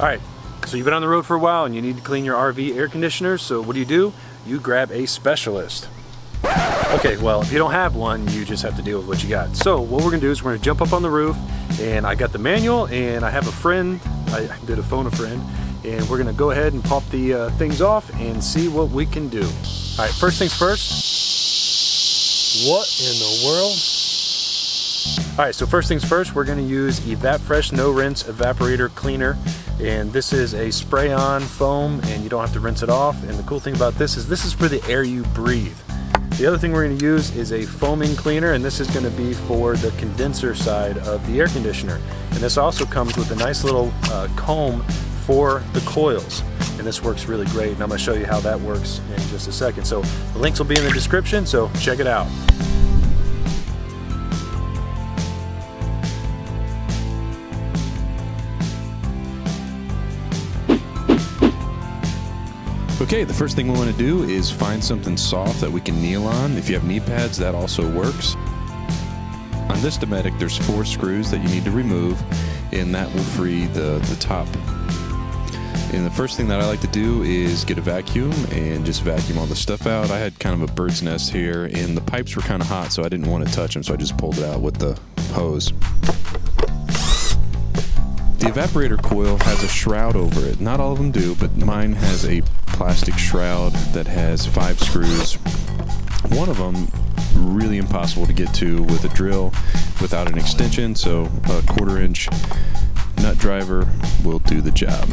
Alright, so you've been on the road for a while and you need to clean your RV air conditioner, so what do? You grab a specialist. Okay, well, if you don't have one, you just have to deal with what you got. So what we're gonna do is we're gonna jump up on the roof, and I got the manual, and I have a friend, I did a phone a friend, and we're gonna go ahead and pop the things off and see what we can do. All right, first things first. What in the world? All right, so first things first, we're gonna use EvapFresh No Rinse Evaporator Cleaner. And this is a spray-on foam, and you don't have to rinse it off. And the cool thing about this is for the air you breathe. The other thing we're gonna use is a foaming cleaner, and this is gonna be for the condenser side of the air conditioner. And this also comes with a nice little comb for the coils. And this works really great, and I'm gonna show you how that works in just a second. So the links will be in the description, so check it out. Okay, the first thing we want to do is find something soft that we can kneel on. If you have knee pads, that also works. On this Dometic, there's 4 screws that you need to remove, and that will free the top. And the first thing that I like to do is get a vacuum and just vacuum all the stuff out. I had kind of a bird's nest here, and the pipes were kind of hot, so I didn't want to touch them, so I just pulled it out with the hose. The evaporator coil has a shroud over it. Not all of them do, but mine has a plastic shroud that has 5 screws. One of them really impossible to get to with a drill without an extension, so a 1/4-inch nut driver will do the job.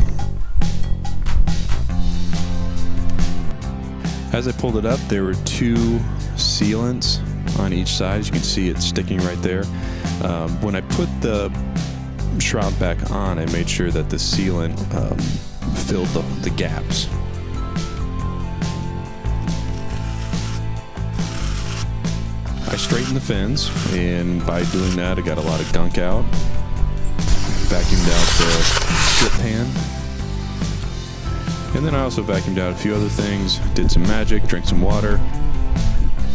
As I pulled it up, there were 2 sealants on each side. As you can see, it's sticking right there. When I put the shroud back on, I made sure that the sealant filled the gaps. I straightened the fins, and by doing that I got a lot of gunk out. Vacuumed out the split pan, and then I also vacuumed out a few other things, did some magic, drank some water,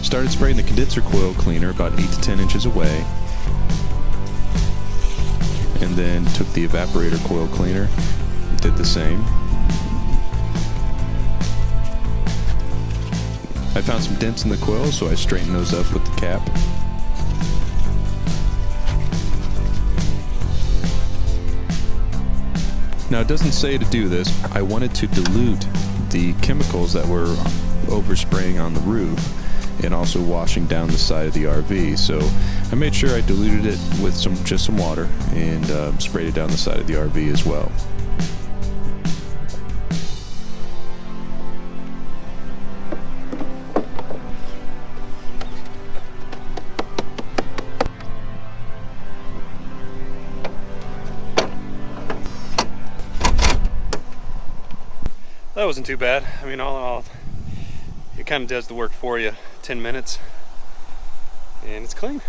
started spraying the condenser coil cleaner about 8 to 10 inches away, and then took the evaporator coil cleaner, did the same. I found some dents in the coil, so I straightened those up with the cap. Now, it doesn't say to do this. I wanted to dilute the chemicals that were overspraying on the roof and also washing down the side of the RV. So I made sure I diluted it with just some water and sprayed it down the side of the RV as well. That wasn't too bad. I mean, all in all, it kind of does the work for you. 10 minutes and it's clean.